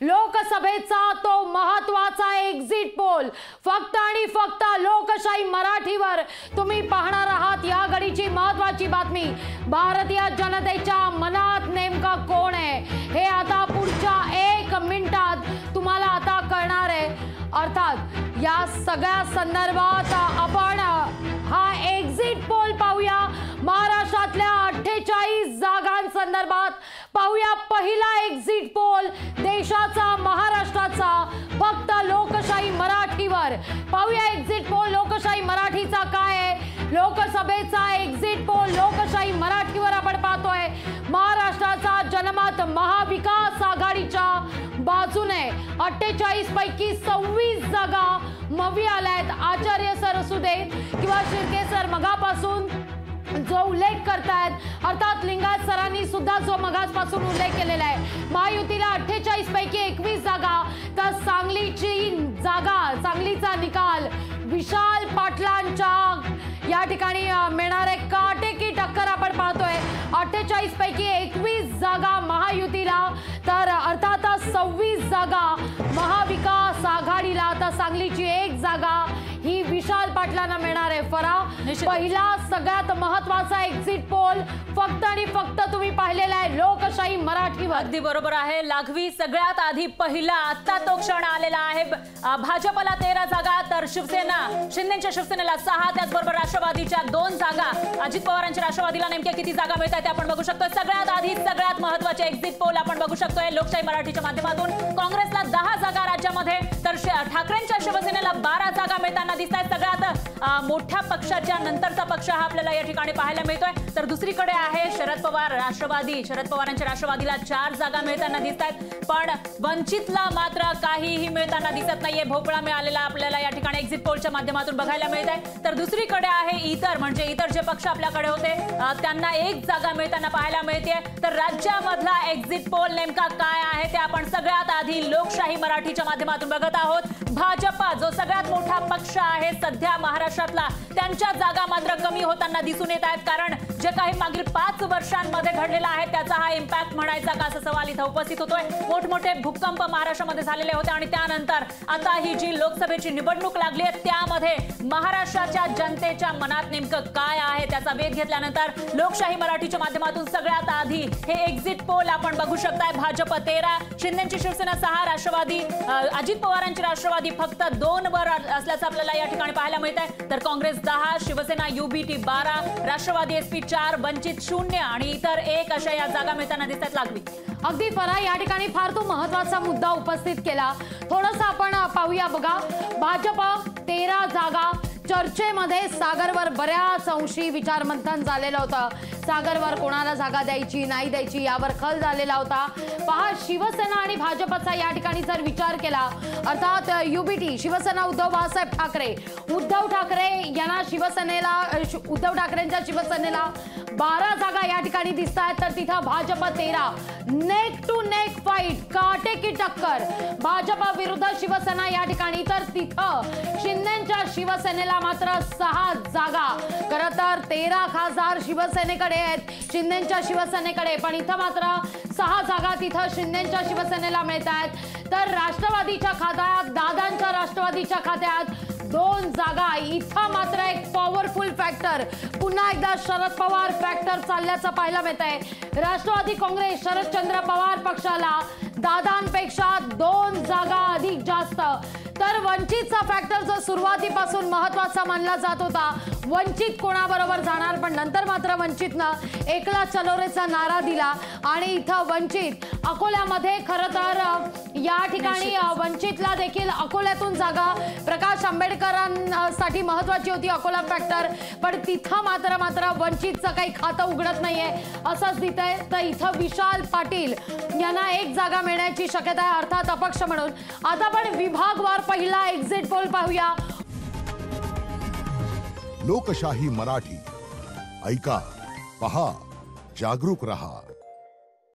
लोकसभेचा तो महत्त्वाचा exit poll फक्त आणि फक्त लोकशाही मराठीवर तुम्ही पाहणार आहात। या घडीची महत्त्वाची बातमी, भारतीय जनतेच्या मनात नेमका कोण आहे हे आता पुढच्या 1 मिनिटात तुम्हाला आता कळणार आहे। अर्थात या सगळ्या संदर्भात आपण हा एक्झिट पोल पाहूया। महाराष्ट्रातल्या 48 जागांसंदर्भात पाहूया पहिला एक्झिट पोल देशाचा, महाराष्ट्राचा, फक्त लोकशाही मराठीवर। पाहूया एक्झिट पोल लोकशाही मराठीचा काय आहे। लोकसभेचा एक्झिट पोल लोकशाही मराठीवर आपण पाहतोय। महाराष्ट्राचा जनमत महाविकास आघाडीच्या बाजूने 48 पैकी 26 जागा मवी आल्यात। आचार्य सर असू दे किंवा शिर्के सर मगापासून जो उल्लेख करतायत, अर्थात लिंगायत सरांनी सुद्धा जो मगासपासून उल्लेख केलेला आहे, महायुतीला 48 पैकी 21 जागा, तर सांगलीची जागा, सांगलीचा निकाल विशाल पाटलांच्या या ठिकाणी मिळणारे काटेकी टक्कर आपण पाहतोय। 48 पैकी 21 जागा महायुतीला, तर अर्थात 26 जागा महाविकास आघाडीला, तर सांगलीची 1 जागा ही विशाल पाटलांना मिळणार आहे। पहिला सगळ्यात महत्त्वाचा एक्झिट पोल फक्त आणि फक्त तुम्ही पाहिलेला आहे लोकशाही मराठीवर। अगदी बरोबर आहे लागवी। सगळ्यात आधी पहिला आता तो क्षण आलेला आहे। भाजपला 13 जागा, तर शिंदेच्या शिवसेनेला 6, त्याचबरोबर राष्ट्रवादीच्या 2 जागा। अजित पवारांच्या राष्ट्रवादीला नेमक्या किती जागा मिळतात ते आपण बघू शकतो। सगळ्यात आधी सगळ्यात महत्त्वाचे एक्झिट पोल आपण बघू शकतोय लोकशाही मराठीच्या माध्यमातून। काँग्रेसला 10 जागा राज्यामध्ये, तर ठाकरेंच्या शिवसेनेला 12 जागा मिळताना दिसत आहेत। सगळ्यात मोठ्या पक्षाच्या नंतरचा पक्ष हा आपल्याला या ठिकाणी पाहायला मिळतोय। तर दुसरीकडे आहे शरद पवार राष्ट्रवादी, शरद पवारांच्या राष्ट्रवादीला 4 जागा मिळताना दिसत आहेत, पण वंचितला मात्र काहीही मिळताना दिसत नाहीये। भोपळा मिळालेला आपल्याला या ठिकाणी एक्झिट पोलच्या माध्यमातून बघायला मिळत आहे। तर दुसरीकडे आहे इतर, म्हणजे इतर जे पक्ष आपल्याकडे होते त्यांना 1 जागा मिळताना पाहायला मिळते। तर राज्यामधला एक्झिट पोल नेमका काय आहे ते आपण सगळ्यात आधी लोकशाही मराठीच्या माध्यमातून बघत आहोत। भाजपा जो सगळ्यात मोठा पक्ष आहे सध्या महाराष्ट्रातला, त्यांच्या जागा मात्र कमी होताना दिसून येत आहेत, कारण जे काही मागील 5 वर्षांमध्ये घडलेला आहे त्याचा हा इम्पॅक्ट म्हणायचा का असा सवाल इथं उपस्थित होतोय। मोठमोठे भूकंप महाराष्ट्रामध्ये झालेले होते आणि त्यानंतर आता ही जी लोकसभेची निवडणूक लागली आहे त्यामध्ये महाराष्ट्राच्या जनतेच्या मनात नेमकं काय आहे त्याचा वेध घेतल्यानंतर लोकशाही मराठीच्या माध्यमातून सगळ्यात आधी हे एक्झिट पोल आपण बघू शकताय। भाजप 13, शिंदेची शिवसेना 6, राष्ट्रवादी अजित पवारांची राष्ट्रवादी फक्त 2 वर असल्याचं आपल्याला या ठिकाणी पाहायला मिळत आहे। तर काँग्रेस 10, शिवसेना युबीटी 12, राष्ट्रवादी एसपी 4, वंचित 0 आणि इतर 1 अशा या जागा मिळताना दिसतात लागवी। अगदी फरा या ठिकाणी फार तो महत्त्वाचा मुद्दा उपस्थित केला। थोडंसं आपण पाहूया बघा। भाजप 13 जागा, चर्चेमध्ये सागरवर बऱ्याच अंशी विचारमंथन झालेलं होतं। सागरवर कोणाला जागा द्यायची नाही द्यायची यावर खल झालेला होता। पहा, शिवसेना आणि भाजपचा या ठिकाणी जर विचार केला, अर्थात युबीटी शिवसेना उद्धव बाळासाहेब ठाकरे, उद्धव ठाकरे यांना शिवसेनेला, उद्धव ठाकरेंच्या शिवसेनेला 12 जागा या ठिकाणी दिसत आहेत, तर तिथं Bhajap 13, neck to neck fight, काटेकी टक्कर भाजप विरुद्ध शिवसेना या ठिकाणी। तर तिथं शिंदेच्या शिवसेनेला मात्र 6 जागा, खरं तर 13 खासदार शिवसेनेकडे आहेत, शिंदेच्या शिवसेनेकडे, पण इथं मात्र 6 जागा तिथं शिंदेच्या शिवसेनेला मिळत आहेत। तर राष्ट्रवादीच्या खात्यात, दादांच्या राष्ट्रवादीच्या खात्यात 2 जागा, इथं मात्र एक पॉवरफुल फॅक्टर, पुन्हा एकदा शरद पवार फॅक्टर चालल्याचं पाहायला मिळत आहे। राष्ट्रवादी काँग्रेस शरदचंद्र पवार पक्षाला दादांपेक्षा 2 जागा अधिक जास्त। तर वंचितचा फॅक्टर जो सुरुवातीपासून महत्त्वाचा मानला जात होता, वंचित कोणाबरोबर जाणार, पण नंतर मात्र वंचितनं एकला चलोरेचा नारा दिला आणि इथं वंचित अकोल्यामध्ये खरं तर या ठिकाणी वंचितला देखील अकोल्यातून जागा, प्रकाश आंबेडकरांसाठी महत्त्वाची होती अकोला फॅक्टर, पण तिथं मात्र वंचितचं काही खातं उघडत नाहीये असंच दिसतंय। तर इथं विशाल पाटील यांना 1 जागा मिळण्याची शक्यता आहे, अर्थात अपक्ष म्हणून। आता आपण विभागवार पहिला एक्झिट पोल पाहूया। लोकशाही मराठी, ऐका, पहा, जागरूक रहा।